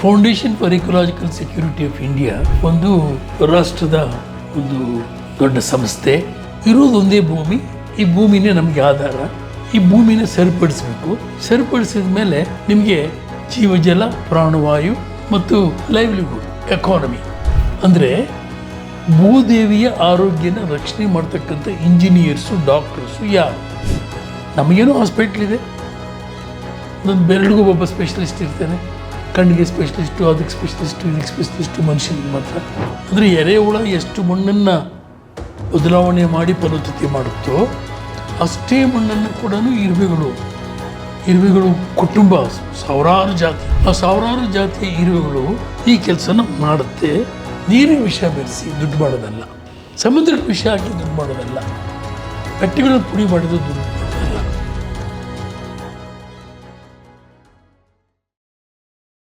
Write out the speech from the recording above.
Foundation for ecological security of India ಒಂದು ರಾಷ್ಟ್ರದ ಒಂದು ದೊಡ್ಡ ಸಂಸ್ಥೆ. ಇರೋದೊಂದೇ ಭೂಮಿ, ಈ ಭೂಮಿನೇ ನಮಗೆ ಆಧಾರ. ಈ ಭೂಮಿನ ಸರಿಪಡಿಸಬೇಕು. ಸರಿಪಡಿಸಿದ ಮೇಲೆ ನಿಮಗೆ ಜೀವಜಲ, ಪ್ರಾಣವಾಯು ಮತ್ತು ಲೈವ್ಲಿಹುಡ್, ಎಕಾನಮಿ ಅಂದರೆ ಭೂದೇವಿಯ ಆರೋಗ್ಯನ ರಕ್ಷಣೆ ಮಾಡ್ತಕ್ಕಂಥ ಇಂಜಿನಿಯರ್ಸು, ಡಾಕ್ಟರ್ಸು ಯಾರು? ನಮಗೇನೋ ಹಾಸ್ಪಿಟ್ಲ್ ಇದೆ, ಒಂದು ಬೆರಳಿಗೂ ಒಬ್ಬ ಸ್ಪೆಷಲಿಸ್ಟ್ ಇರ್ತಾನೆ, ಕಣ್ಣಿಗೆ ಸ್ಪೆಷಲಿಸ್ಟು, ಅದಕ್ಕೆ ಸ್ಪೆಷಲಿಸ್ಟು, ಇದಕ್ಕೆ ಸ್ಪೆಷಲಿಸ್ಟು, ಮನುಷ್ಯನಿಗೆ ಮಾತ್ರ. ಅಂದರೆ ಎರೆಹುಳ ಎಷ್ಟು ಮಣ್ಣನ್ನು ಬದಲಾವಣೆ ಮಾಡಿ ಫಲವತ್ತತೆ ಮಾಡುತ್ತೋ ಅಷ್ಟೇ ಮಣ್ಣನ್ನು ಕೂಡ ಇರುವೆಗಳು ಕುಟುಂಬ, ಸಾವಿರಾರು ಜಾತಿ, ಆ ಸಾವಿರಾರು ಜಾತಿಯ ಇರುವೆಗಳು ಈ ಕೆಲಸನ ಮಾಡುತ್ತೆ. ನೀರಿನ ವಿಷ ಬೆರೆಸಿ ದುಡ್ಡು ಮಾಡೋದಲ್ಲ, ಸಮುದ್ರಕ್ಕೆ ವಿಷ ಹಾಕಿ ದುಡ್ಡು ಮಾಡೋದಲ್ಲ, ಬೆಟ್ಟಗಳನ್ನು ಪುಡಿ ಮಾಡಿದ್ದು ದುಡ್ಡು